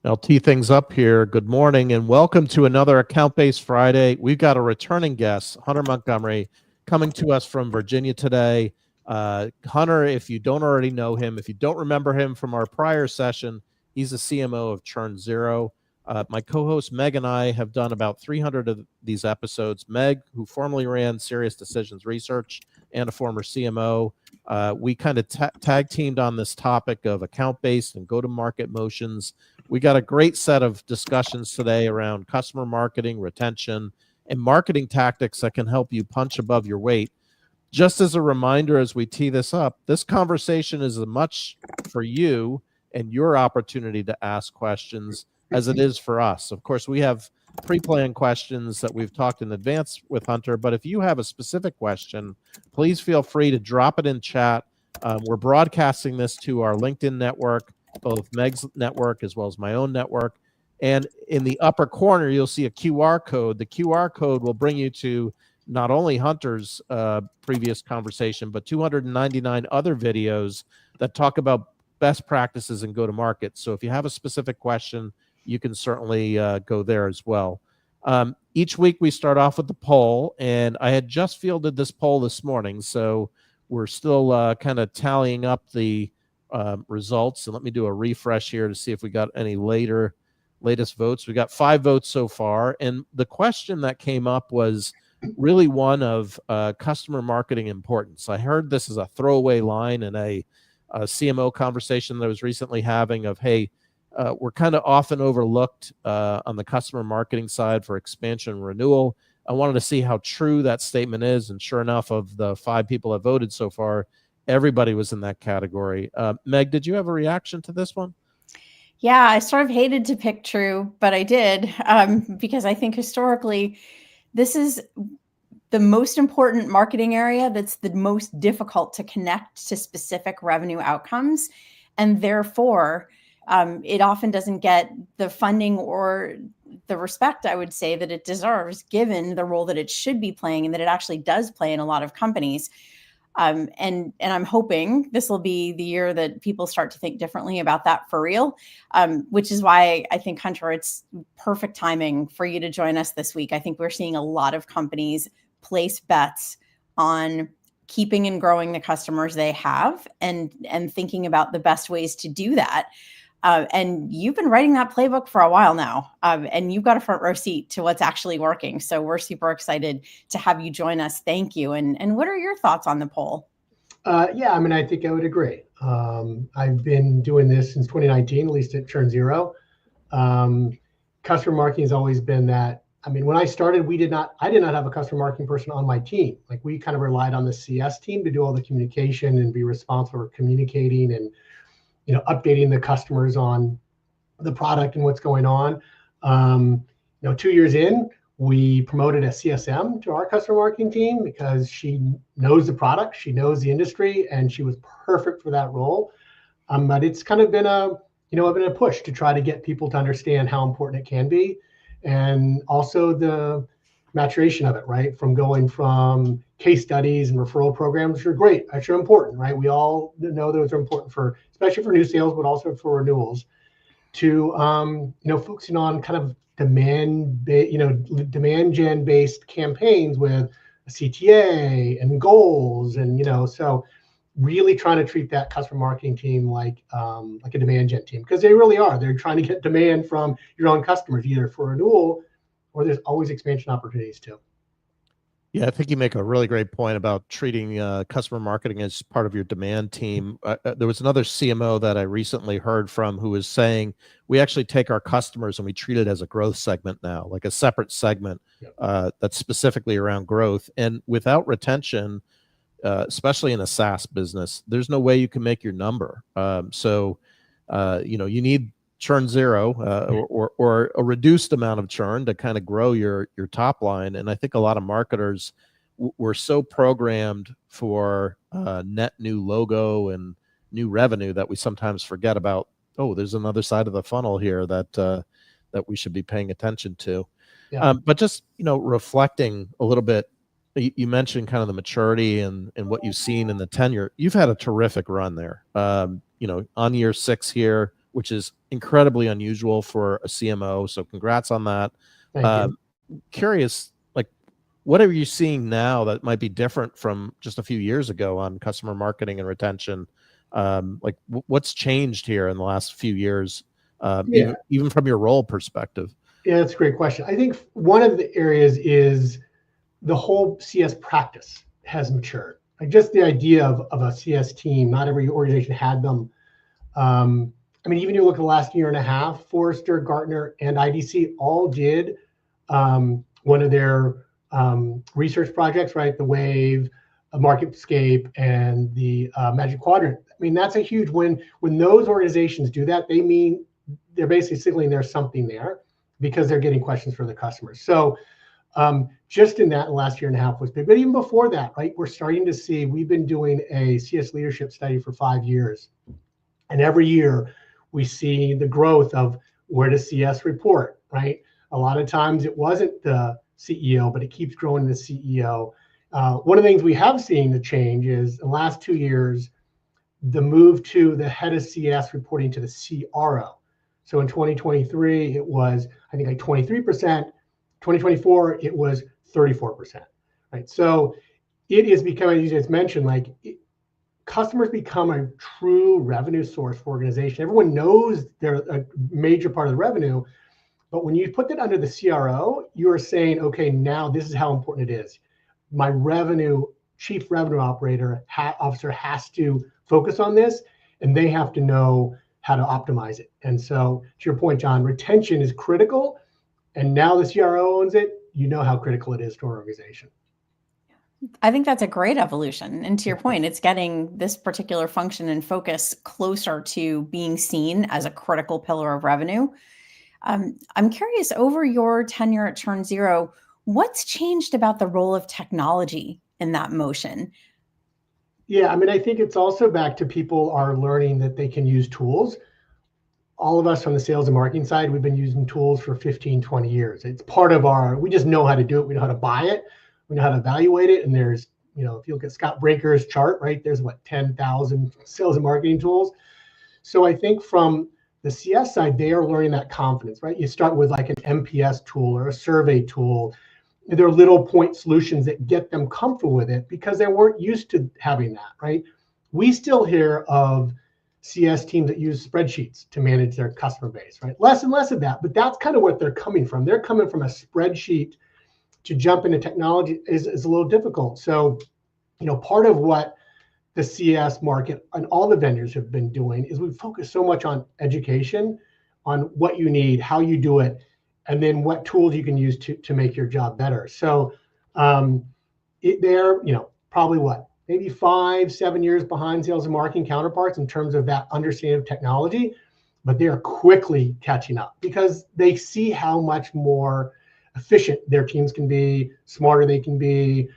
I'll tee things up here. Good morning and welcome to another Account-Based Friday. We've got a returning guest, Hunter Montgomery, coming to us from Virginia today. Hunter, if you don't already know him, if you don't remember him from our prior session, he's the CMO of ChurnZero. My co-host Meg and I have done about 300 of these episodes. Meg, who formerly ran Serious Decisions Research and a former CMO, we kind of tag teamed on this topic of account-based and go-to-market motions. We got a great set of discussions today around customer marketing, retention, and marketing tactics that can help you punch above your weight. Just as a reminder, as we tee this up, this conversation is as much for you and your opportunity to ask questions as it is for us. Of course, we have pre-planned questions that we've talked in advance with Hunter, but if you have a specific question, please feel free to drop it in chat. We're broadcasting this to our LinkedIn network, both Meg's network as well as my own network. And in the upper corner, you'll see a QR code. The QR code will bring you to not only Hunter's previous conversation, but 299 other videos that talk about best practices and go-to-market. So if you have a specific question, you can certainly go there as well. Each week we start off with the poll, and I had just fielded this poll this morning, so we're still kind of tallying up the results. And let me do a refresh here to see if we got any latest votes. We got 5 votes so far, and the question that came up was really one of customer marketing importance. I heard this as a throwaway line in a CMO conversation that I was recently having of, hey, we're kind of often overlooked on the customer marketing side for expansion and renewal. I wanted to see how true that statement is, and sure enough, of the 5 people that voted so far, everybody was in that category. Meg, did you have a reaction to this one? Yeah, I sort of hated to pick true, but I did because I think historically, this is the most important marketing area that's the most difficult to connect to specific revenue outcomes. And therefore, it often doesn't get the funding or the respect, I would say, that it deserves, given the role that it should be playing and that it actually does play in a lot of companies. And I'm hoping this will be the year that people start to think differently about that for real, which is why I think, Hunter, it's perfect timing for you to join us this week. I think we're seeing a lot of companies place bets on keeping and growing the customers they have and thinking about the best ways to do that. And you've been writing that playbook for a while now, and you've got a front row seat to what's actually working. So we're super excited to have you join us. Thank you. And what are your thoughts on the poll? Yeah, I mean, I think I would agree. I've been doing this since 2019, at least at ChurnZero. Customer marketing has always been that. I mean, when I started, I did not have a customer marketing person on my team. Like, we kind of relied on the CS team to do all the communication and be responsible for communicating and updating the customers on the product and what's going on. 2 years in, we promoted a CSM to our customer marketing team because she knows the product, she knows the industry, and she was perfect for that role. But it's kind of been a push to try to get people to understand how important it can be, and also the maturation of it, right? From going from case studies and referral programs, which are great, which are important, right? We all know those are important especially for new sales, but also for renewals, to focusing on kind of demand gen based campaigns with a CTA and goals, and so really trying to treat that customer marketing team like a demand gen team, because they really are. They're trying to get demand from your own customers, either for renewal or there's always expansion opportunities too. Yeah, I think you make a really great point about treating customer marketing as part of your demand team. There was another CMO that I recently heard from who was saying, we actually take our customers and we treat it as a growth segment now, like a separate segment that's specifically around growth. And without retention, especially in a SaaS business, there's no way you can make your number. So you need churn zero or a reduced amount of churn to kind of grow your top line. And I think a lot of marketers were so programmed for net new logo and new revenue that we sometimes forget about, there's another side of the funnel here that we should be paying attention to. Yeah. But just, reflecting a little bit, you mentioned kind of the maturity and what you've seen in the tenure. You've had a terrific run there. On year 6 here, which is incredibly unusual for a CMO. So congrats on that. Thank you. Curious, like, what are you seeing now that might be different from just a few years ago on customer marketing and retention? Like, what's changed here in the last few years, even from your role perspective? Yeah, that's a great question. I think one of the areas is the whole CS practice has matured. Like just the idea of a CS team, not every organization had them. I mean, even you look at the last year and a half, Forrester, Gartner, and IDC all did one of their research projects, right? The Wave, MarketScape, and the Magic Quadrant. I mean, that's a huge win. When those organizations do that, they mean they're basically signaling there's something there because they're getting questions for the customers. So just in that last year and a half was big. But even before that, right, we're starting to see, we've been doing a CS leadership study for 5 years. And every year we see the growth of where does CS report, right? A lot of times it wasn't the CEO, but it keeps growing the CEO. One of the things we have seen the change is in the last 2 years, the move to the head of CS reporting to the CRO. So in 2023, it was, I think, like 23%. 2024, it was 34%, right? So it is becoming, as you just mentioned, like customers become a true revenue source for organization. Everyone knows they're a major part of the revenue, but when you put that under the CRO, you're saying, okay, now this is how important it is. My chief revenue officer has to focus on this, and they have to know how to optimize it. And so to your point, John, retention is critical. And now the CRO owns it, you know how critical it is to our organization. I think that's a great evolution. And to your point, it's getting this particular function and focus closer to being seen as a critical pillar of revenue. I'm curious, over your tenure at ChurnZero, what's changed about the role of technology in that motion? Yeah, I mean, I think it's also back to people are learning that they can use tools. All of us on the sales and marketing side, we've been using tools for 15, 20 years. It's part of we just know how to do it. We know how to buy it. We know how to evaluate it. And there's, if you look at Scott Brinker's chart, right, there's 10,000 sales and marketing tools. So I think from the CS side, they are learning that confidence, right? You start with like an MPS tool or a survey tool. There are little point solutions that get them comfortable with it because they weren't used to having that, right? We still hear of CS teams that use spreadsheets to manage their customer base, right? Less and less of that, but that's kind of what they're coming from. They're coming from a spreadsheet to jump into technology is a little difficult. So, part of what the CS market and all the vendors have been doing is we focus so much on education, on what you need, how you do it, and then what tools you can use to make your job better. So they're, probably maybe 5-7 years behind sales and marketing counterparts in terms of that understanding of technology, but they are quickly catching up because they see how much more efficient their teams can be, smarter they can be,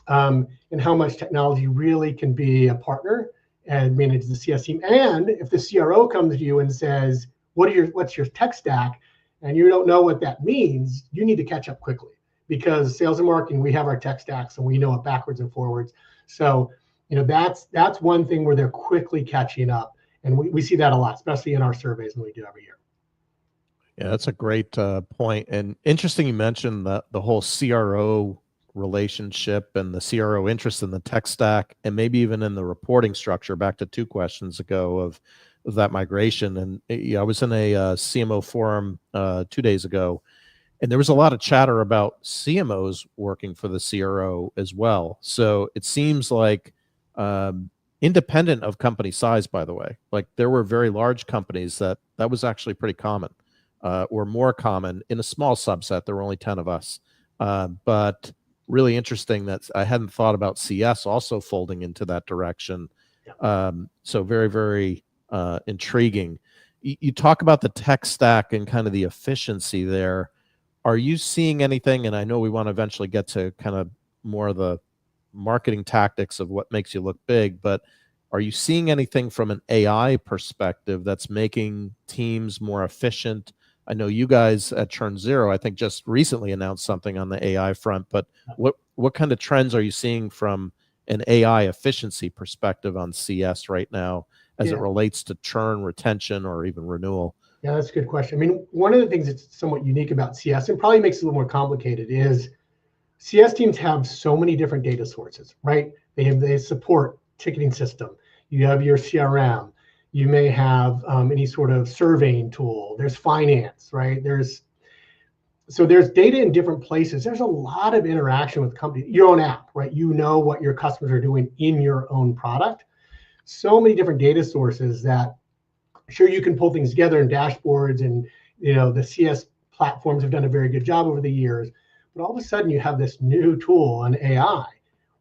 and how much technology really can be a partner and manage the CS team. And if the CRO comes to you and says, what's your tech stack? And you don't know what that means, you need to catch up quickly because sales and marketing, we have our tech stacks and we know it backwards and forwards. So, that's one thing where they're quickly catching up. And we see that a lot, especially in our surveys when we do every year. Yeah, that's a great point. And interesting you mentioned the whole CRO relationship and the CRO interest in the tech stack and maybe even in the reporting structure, back to 2 questions ago of that migration. And I was in a CMO forum 2 days ago, and there was a lot of chatter about CMOs working for the CRO as well. So it seems like independent of company size, by the way, like there were very large companies that was actually pretty common or more common in a small subset. There were only 10 of us. But really interesting that I hadn't thought about CS also folding into that direction. So very, very intriguing. You talk about the tech stack and kind of the efficiency there. Are you seeing anything? And I know we want to eventually get to kind of more of the marketing tactics of what makes you look big, but are you seeing anything from an AI perspective that's making teams more efficient? I know you guys at ChurnZero, I think, just recently announced something on the AI front, but what kind of trends are you seeing from an AI efficiency perspective on CS right now as it Yeah. relates to churn, retention, or even renewal? Yeah, that's a good question. I mean, one of the things that's somewhat unique about CS and probably makes it a little more complicated is CS teams have so many different data sources, right? They support ticketing system. You have your CRM. You may have any sort of surveying tool. There's finance, right? There's data in different places. There's a lot of interaction with companies. Your own app, right? You know what your customers are doing in your own product. So many different data sources that sure you can pull things together in dashboards, and the CS platforms have done a very good job over the years. But all of a sudden you have this new tool, an AI,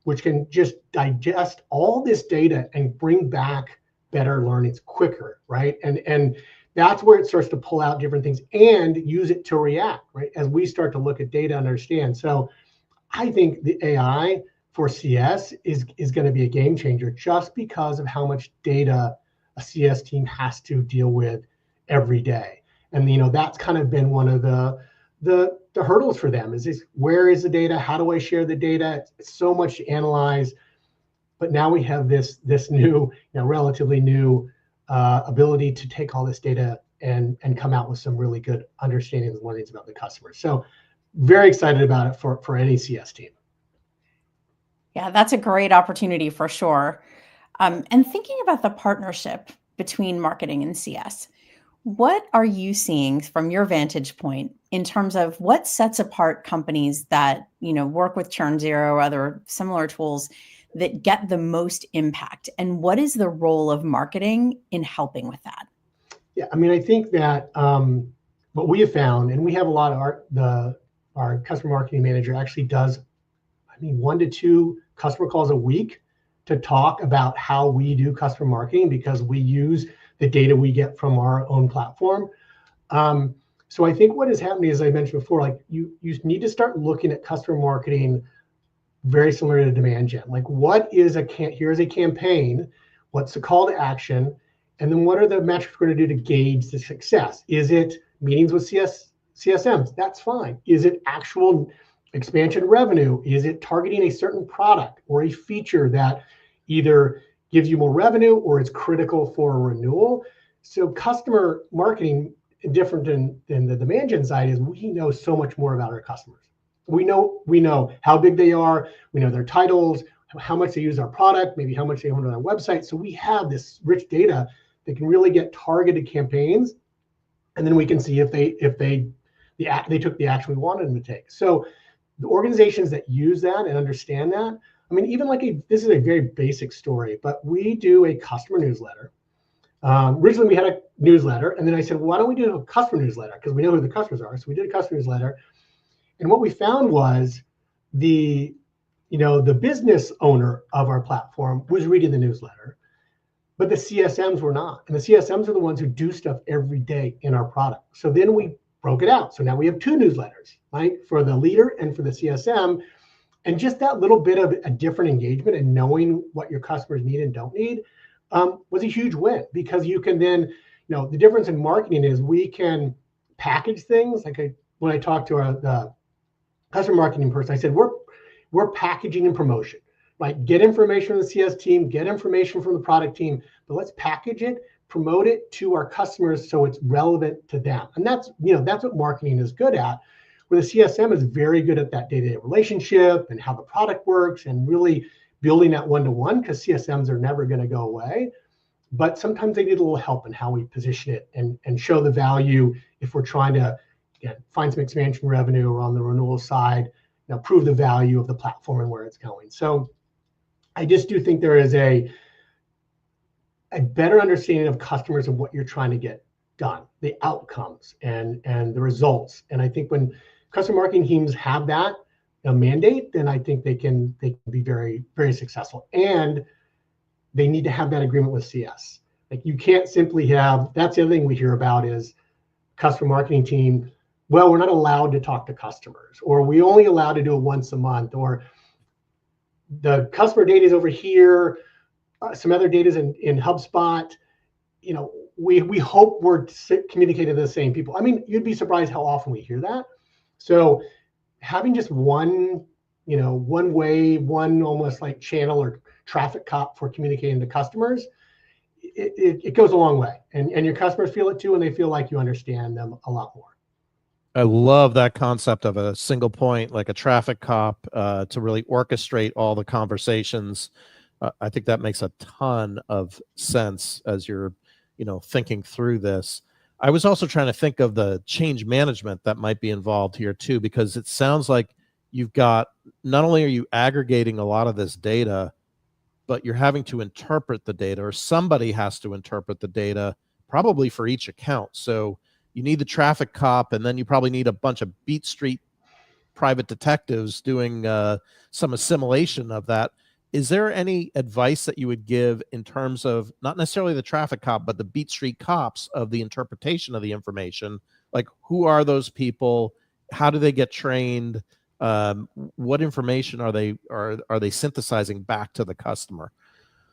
which can just digest all this data and bring back better learnings quicker, right? And that's where it starts to pull out different things and use it to react, right? As we start to look at data and understand. So I think the AI for CS is going to be a game changer just because of how much data a CS team has to deal with every day. And that's kind of been one of the hurdles for them is where is the data? How do I share the data? It's so much to analyze. But now we have this new, relatively new ability to take all this data and come out with some really good understanding and learnings about the customer. So very excited about it for any CS team. Yeah, that's a great opportunity for sure. And thinking about the partnership between marketing and CS, what are you seeing from your vantage point in terms of what sets apart companies that work with ChurnZero or other similar tools that get the most impact, and what is the role of marketing in helping with that? Yeah, I mean, I think that what we have found, and we have a lot of our customer marketing manager actually does, 1 to 2 customer calls a week to talk about how we do customer marketing because we use the data we get from our own platform. So I think what is happening, as I mentioned before, like you need to start looking at customer marketing very similar to demand gen. Like here's a campaign, what's the call to action, and then what are the metrics we're going to do to gauge the success? Is it meetings with CSMs? That's fine. Is it actual expansion revenue? Is it targeting a certain product or a feature that either gives you more revenue or is critical for a renewal? So customer marketing, different than the demand gen side, is we know so much more about our customers. We know how big they are. We know their titles, how much they use our product, maybe how much they own on our website. So we have this rich data that can really get targeted campaigns, and then we can see if they took the action we wanted them to take. So the organizations that use that and understand that, even this is a very basic story, but we do a customer newsletter. Originally we had a newsletter, and then I said, well, why don't we do a customer newsletter? Because we know who the customers are. So we did a customer newsletter. And what we found was the business owner of our platform was reading the newsletter, but the CSMs were not. And the CSMs are the ones who do stuff every day in our product. So then we broke it out. So now we have 2 newsletters, right? For the leader and for the CSM. And just that little bit of a different engagement and knowing what your customers need and don't need was a huge win, because you can then, the difference in marketing is we can package things. When I talked to the customer marketing person, I said, we're packaging and promotion, right? Get information from the CS team, get information from the product team, but let's package it, promote it to our customers so it's relevant to them. And that's what marketing is good at, where the CSM is very good at that day-to-day relationship and how the product works and really building that one-to-one, because CSMs are never going to go away. But sometimes they need a little help in how we position it and show the value if we're trying to find some expansion revenue or on the renewal side, prove the value of the platform and where it's going. So I just do think there is a better understanding of customers and what you're trying to get done, the outcomes and the results. And I think when customer marketing teams have that mandate, then I think they can be very, very successful. And they need to have that agreement with CS. Like you can't simply that's the other thing we hear about is customer marketing team, well, we're not allowed to talk to customers, or we only allowed to do it once a month, or the customer data is over here, some other data is in HubSpot. We hope we're communicating to the same people. You'd be surprised how often we hear that. So having just one way, one almost like channel or traffic cop for communicating to customers it goes a long way, and your customers feel it too, and they feel like you understand them a lot more. I love that concept of a single point, like a traffic cop, to really orchestrate all the conversations. I think that makes a ton of sense as you're, thinking through this. I was also trying to think of the change management that might be involved here too, because it sounds like you've got, not only are you aggregating a lot of this data, but you're having to interpret the data, or somebody has to interpret the data, probably for each account. So you need the traffic cop, and then you probably need a bunch of Beat Street private detectives doing some assimilation of that. Is there any advice that you would give in terms of not necessarily the traffic cop, but the Beat Street cops of the interpretation of the information? Like, who are those people? How do they get trained? What information are they synthesizing back to the customer?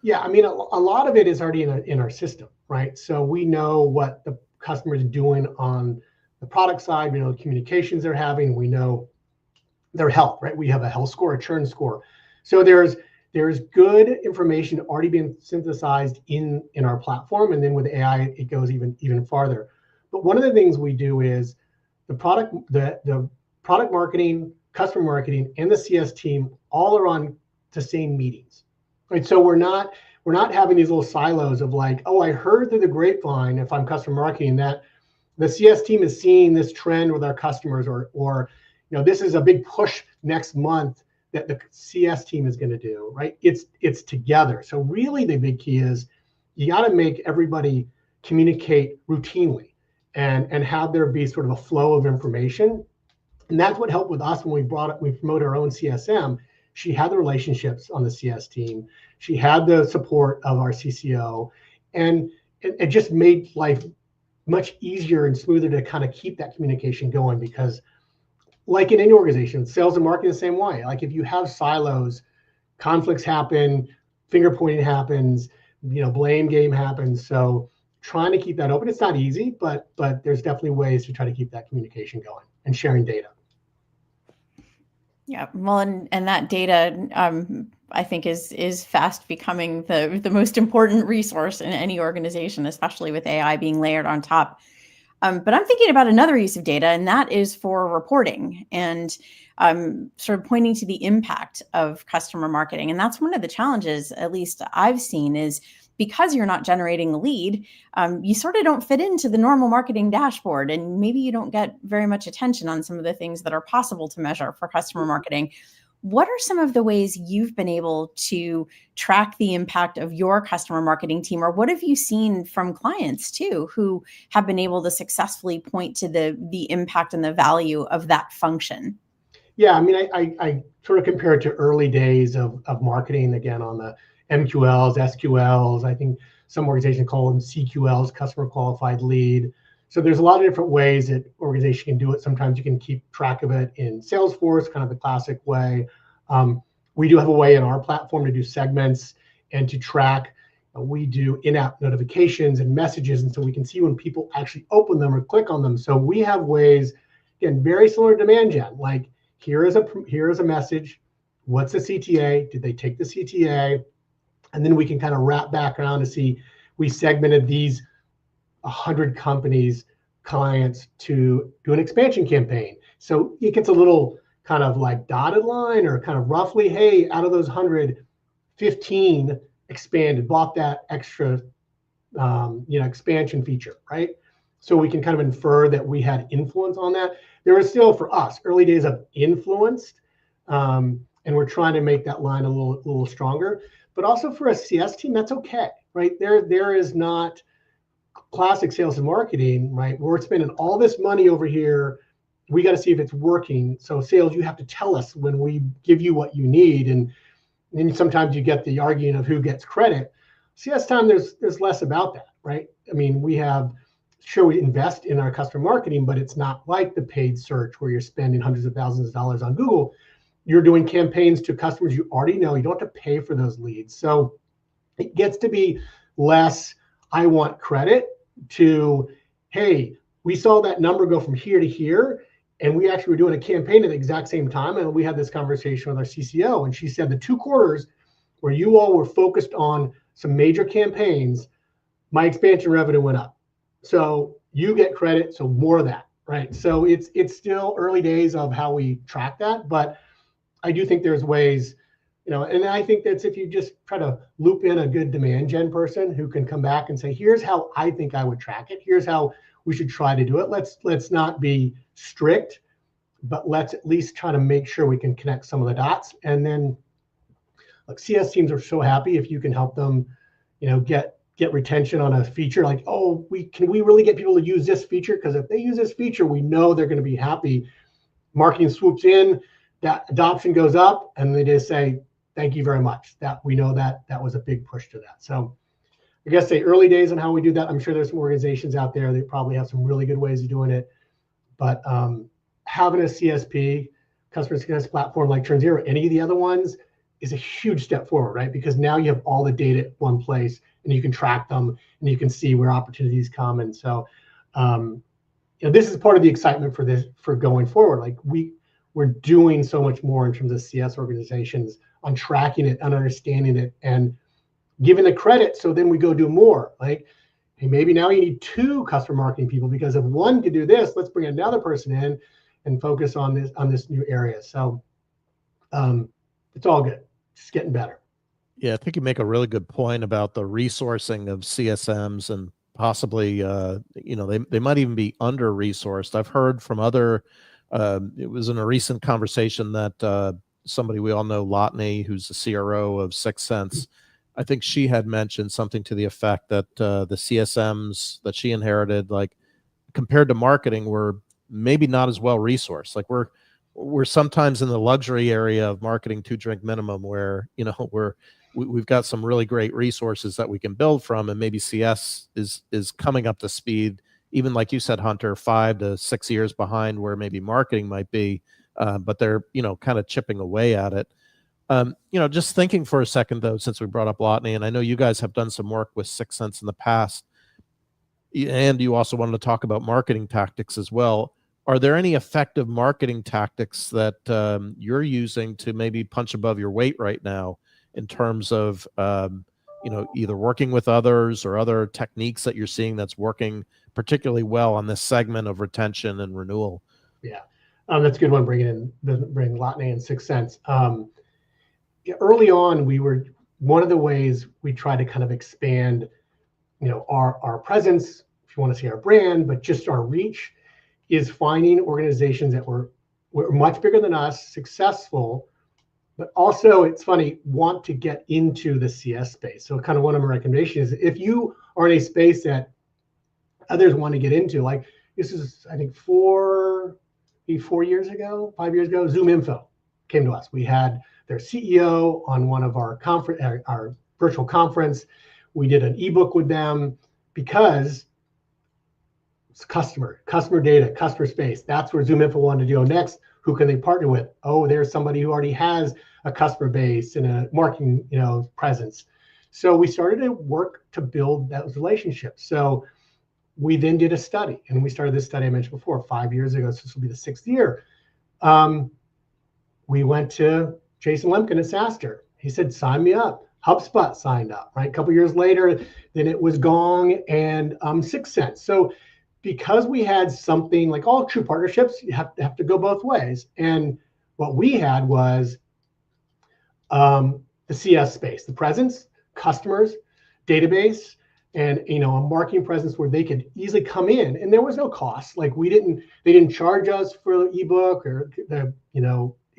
Yeah, I mean, a lot of it is already in our system, right? So we know what the customer is doing on the product side. We know the communications they're having. We know their health, right? We have a health score, a churn score. So there's good information already being synthesized in our platform, and then with AI, it goes even farther. But one of the things we do is the product marketing, customer marketing, and the CS team all are on the same meetings, right? So we're not having these little silos of like, oh, I heard through the grapevine, if I'm customer marketing, that the CS team is seeing this trend with our customers, or this is a big push next month that the CS team is going to do, right? It's together. So really the big key is you got to make everybody communicate routinely and have there be sort of a flow of information. And that's what helped with us when we promoted our own CSM. She had the relationships on the CS team. She had the support of our CCO, and it just made life much easier and smoother to kind of keep that communication going, because like in any organization, sales and marketing the same way. Like if you have silos, conflicts happen, finger pointing happens, blame game happens. So trying to keep that open, it's not easy, but there's definitely ways to try to keep that communication going and sharing data. Yeah, well, and that data, I think is fast becoming the most important resource in any organization, especially with AI being layered on top. But I'm thinking about another use of data, and that is for reporting and sort of pointing to the impact of customer marketing. And that's one of the challenges, at least I've seen, is because you're not generating a lead, you sort of don't fit into the normal marketing dashboard, and maybe you don't get very much attention on some of the things that are possible to measure for customer marketing. What are some of the ways you've been able to track the impact of your customer marketing team, or what have you seen from clients too, who have been able to successfully point to the impact and the value of that function? Yeah, I mean, I sort of compare it to early days of marketing, again, on the MQLs, SQLs. I think some organizations call them CQLs, customer qualified lead. So there's a lot of different ways that organization can do it. Sometimes you can keep track of it in Salesforce, kind of the classic way. We do have a way in our platform to do segments and to track. We do in-app notifications and messages, and so we can see when people actually open them or click on them. So we have ways, again, very similar to demand gen. Like here is a message. What's the CTA? Did they take the CTA? And then we can kind of wrap back around to see we segmented these 100 companies, clients, to do an expansion campaign. So it gets a little kind of like dotted line, or kind of roughly, hey, out of those 100, 15 expanded, bought that extra expansion feature, right? So we can kind of infer that we had influence on that. There is still, for us, early days of influenced, and we're trying to make that line a little stronger. But also for a CS team, that's okay, right? There is not classic sales and marketing, right? We're spending all this money over here. We got to see if it's working. So sales, you have to tell us when we give you what you need. And then sometimes you get the argument of who gets credit. CS time, there's less about that, right? I mean, we invest in our customer marketing, but it's not like the paid search where you're spending hundreds of thousands of dollars on Google. You're doing campaigns to customers you already know. You don't have to pay for those leads. So it gets to be less, I want credit, to, hey, we saw that number go from here to here, and we actually were doing a campaign at the exact same time. And we had this conversation with our CCO, and she said the 2 quarters where you all were focused on some major campaigns, my expansion revenue went up. So you get credit, so more of that, right? So it's still early days of how we track that, but I do think there's ways, and I think that's if you just try to loop in a good demand gen person who can come back and say, here's how I think I would track it. Here's how we should try to do it. Let's not be strict, but let's at least try to make sure we can connect some of the dots. And then like CS teams are so happy if you can help them, get retention on a feature like, oh, can we really get people to use this feature? Because if they use this feature, we know they're going to be happy. Marketing swoops in, that adoption goes up, and they just say, thank you very much. That we know that was a big push to that. So I guess say early days on how we do that. I'm sure there's some organizations out there that probably have some really good ways of doing it. But having a CSP, customer success platform like ChurnZero, any of the other ones, is a huge step forward, right? Because now you have all the data at one place, and you can track them, and you can see where opportunities come. And so, this is part of the excitement for going forward. Like we're doing so much more in terms of CS organizations on tracking it, on understanding it, and giving the credit. So then we go do more. Like, hey, maybe now you need 2 customer marketing people, because if one could do this, let's bring another person in and focus on this new area. So it's all good. It's getting better. Yeah, I think you make a really good point about the resourcing of CSMs, and possibly, they might even be under-resourced. I've heard from other, it was in a recent conversation that somebody we all know, Lotney, who's the CRO of 6 Sense, I think she had mentioned something to the effect that the CSMs that she inherited, like compared to marketing, were maybe not as well resourced. Like we're sometimes in the luxury area of marketing 2-drink minimum, where we've got some really great resources that we can build from, and maybe CS is coming up to speed, even like you said, Hunter, 5 to 6 years behind where maybe marketing might be, but they're kind of chipping away at it. Just thinking for a second though, since we brought up Lotney, and I know you guys have done some work with 6 Sense in the past, and you also wanted to talk about marketing tactics as well. Are there any effective marketing tactics that you're using to maybe punch above your weight right now in terms of, either working with others or other techniques that you're seeing that's working particularly well on this segment of retention and renewal? Yeah, that's a good one. Bring Lotney and 6 Sense. Early on, one of the ways we try to kind of expand, our presence, if you want to see our brand, but just our reach, is finding organizations that were much bigger than us, successful, but also, it's funny, want to get into the CS space. So kind of one of my recommendations is, if you are in a space that others want to get into, like this is, I think 5 years ago, ZoomInfo came to us. We had their CEO on one of our virtual conference. We did an ebook with them because it's customer data, customer space. That's where ZoomInfo wanted to go next. Who can they partner with? Oh, there's somebody who already has a customer base and a marketing, presence. So we started to work to build those relationships. So we then did a study, and we started this study I mentioned before 5 years ago. So this will be the 6th year. We went to Jason Lemkin at SaaStr. He said, sign me up. HubSpot signed up, right? A couple years later, then it was Gong and 6 Sense. So because we had something like all true partnerships, you have to go both ways. And what we had was the CS space, the presence, customers, database, and a marketing presence where they could easily come in, and there was no cost. Like they didn't charge us for the ebook, or it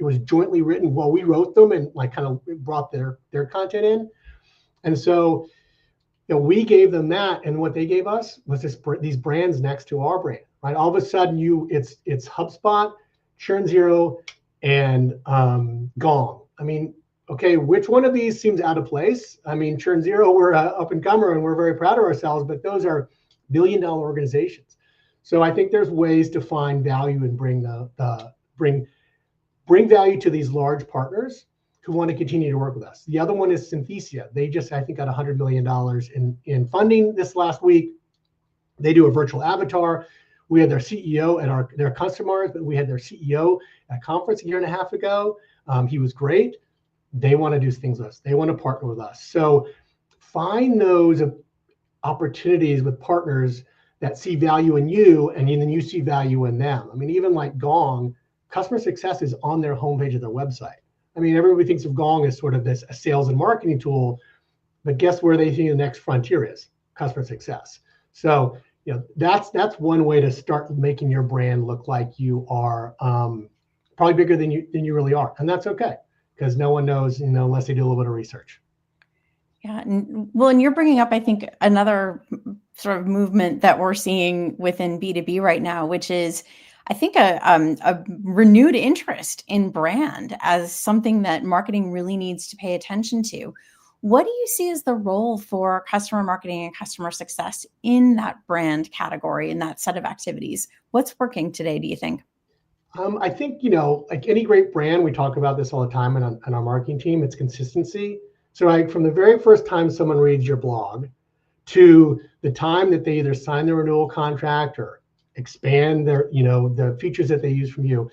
was jointly written. Well, we wrote them and like kind of brought their content in, and so we gave them that, and what they gave us was these brands next to our brand, right? All of a sudden, it's HubSpot, ChurnZero, and Gong. I mean, okay, which one of these seems out of place? I mean, ChurnZero, we're up and comer, and we're very proud of ourselves, but those are billion-dollar organizations. So I think there's ways to find value and bring value to these large partners who want to continue to work with us. The other one is Synthesia. They just, I think, got $100 million in funding this last week. They do a virtual avatar. We had their CEO at their customers, but we had their CEO at a conference a year and a half ago. He was great. They want to do things with us. They want to partner with us. So find those opportunities with partners that see value in you, and then you see value in them. I mean, even like Gong, customer success is on their homepage of their website. I mean, everybody thinks of Gong as sort of this a sales and marketing tool, but guess where they think the next frontier is? Customer success. So, that's one way to start making your brand look like you are probably bigger than you really are, and that's okay, because no one knows, unless they do a little bit of research. Yeah, and you're bringing up, I think, another sort of movement that we're seeing within B2B right now, which is, I think, a renewed interest in brand as something that marketing really needs to pay attention to. What do you see as the role for customer marketing and customer success in that brand category, in that set of activities? What's working today, do you think? I think, like any great brand, we talk about this all the time on our marketing team, it's consistency. So like from the very first time someone reads your blog to the time that they either sign the renewal contract or expand their, the features that they use from you,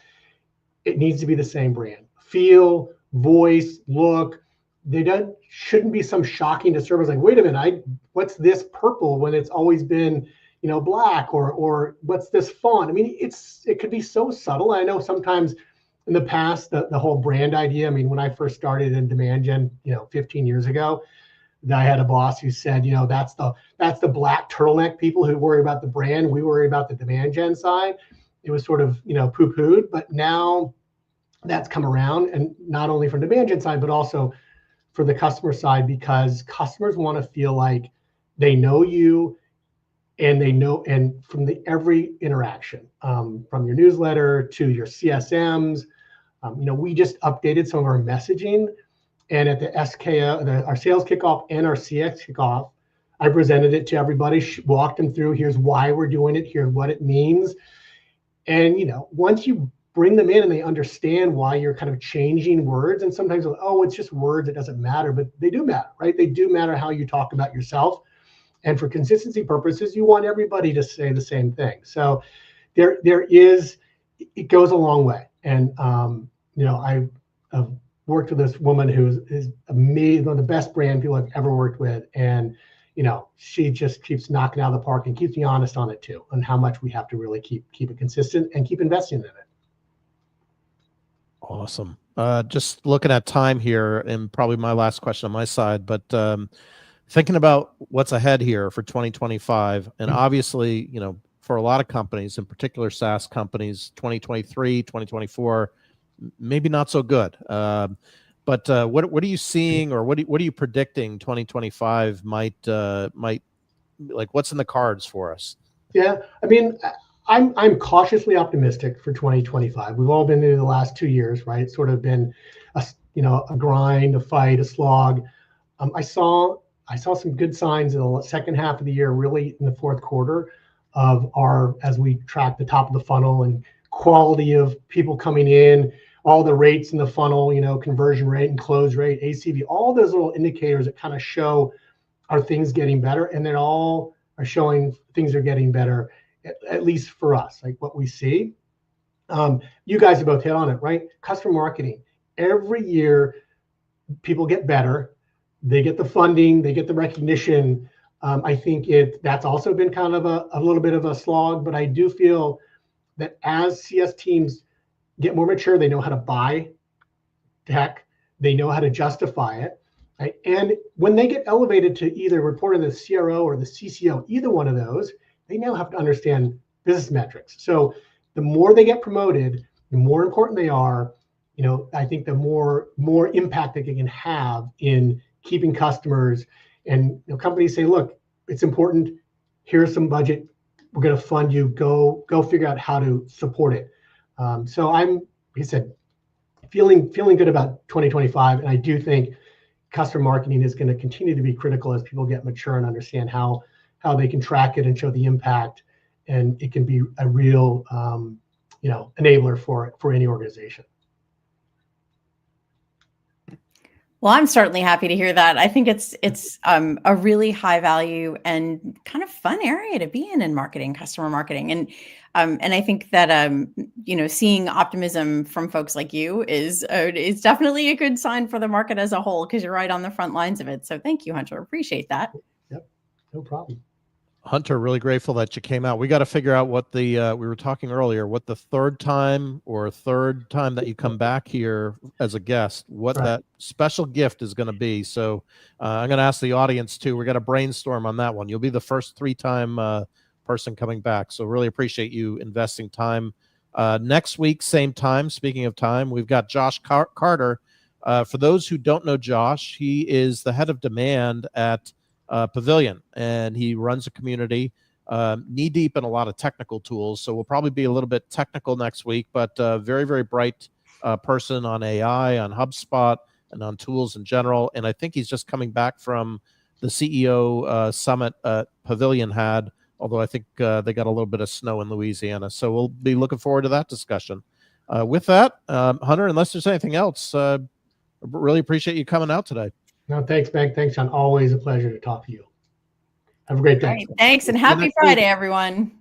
it needs to be the same brand. Feel, voice, look. Shouldn't be some shocking disturbance like, wait a minute, what's this purple when it's always been, black, or what's this font? I mean, it could be so subtle. I know sometimes in the past, the whole brand idea, I mean, when I first started in demand gen, 15 years ago, I had a boss who said, that's the black turtleneck people who worry about the brand. We worry about the demand gen side. It was sort of, poo-pooed, but now that's come around, and not only from the demand gen side, but also for the customer side, because customers want to feel like they know you, and from every interaction, from your newsletter to your CSMs, we just updated some of our messaging, and at the SKO, our sales kickoff and our CX kickoff, I presented it to everybody, walked them through, here's why we're doing it, here's what it means. And, once you bring them in and they understand why you're kind of changing words, and sometimes, it's just words, it doesn't matter, but they do matter, right? They do matter how you talk about yourself. And for consistency purposes, you want everybody to say the same thing. So it goes a long way. And, I've worked with this woman who is amazing, one of the best brand people I've ever worked with. And, she just keeps knocking out of the park and keeps me honest on it too, on how much we have to really keep it consistent and keep investing in it. Awesome. Just looking at time here, and probably my last question on my side, but thinking about what's ahead here for 2025, and obviously, for a lot of companies, in particular SaaS companies, 2023, 2024, maybe not so good. But what are you seeing, or what are you predicting 2025 might like? What's in the cards for us? Yeah, I mean, I'm cautiously optimistic for 2025. We've all been through the last 2 years, right? It's sort of been a grind, a fight, a slog. I saw some good signs in the second half of the year, really in the fourth quarter as we track the top of the funnel and quality of people coming in, all the rates in the funnel, conversion rate and close rate, ACV, all those little indicators that kind of show, are things getting better? And they're all are showing things are getting better, at least for us, like what we see. You guys have both hit on it, right? Customer marketing. Every year, people get better. They get the funding, they get the recognition. I think that's also been kind of a little bit of a slog, but I do feel that as CS teams get more mature, they know how to buy tech, they know how to justify it, right? And when they get elevated to either reporting the CRO or the CCO, either one of those, they now have to understand business metrics. So the more they get promoted, the more important they are. I think the more impact they can have in keeping customers. And companies say, look, it's important. Here's some budget. We're going to fund you. Go figure out how to support it. So I'm, like I said, feeling good about 2025. And I do think customer marketing is going to continue to be critical as people get mature and understand how they can track it and show the impact. And it can be a real, enabler for any organization. Well, I'm certainly happy to hear that. I think it's a really high value and kind of fun area to be in marketing, customer marketing, and I think that seeing optimism from folks like you is definitely a good sign for the market as a whole, because you're right on the front lines of it. So thank you, Hunter. Appreciate that. Yep. No problem. Hunter, really grateful that you came out. We got to figure out what the, we were talking earlier, what the third time that you come back here as a guest, what Right. that special gift is going to be. So I'm going to ask the audience too. We're going to brainstorm on that one. You'll be the first 3-time person coming back. So really appreciate you investing time. Next week, same time, speaking of time, we've got Josh Carter. For those who don't know Josh, he is the head of demand at Pavilion, and he runs a community knee deep in a lot of technical tools. So we'll probably be a little bit technical next week, but very, very bright person on AI, on HubSpot, and on tools in general. And I think he's just coming back from the CEO summit Pavilion had, although I think they got a little bit of snow in Louisiana. So we'll be looking forward to that discussion. With that, Hunter, unless there's anything else, really appreciate you coming out today. No, thanks, Meg. Thanks, John. Always a pleasure to talk to you. Have a great day. All right, thanks, and happy Friday, everyone.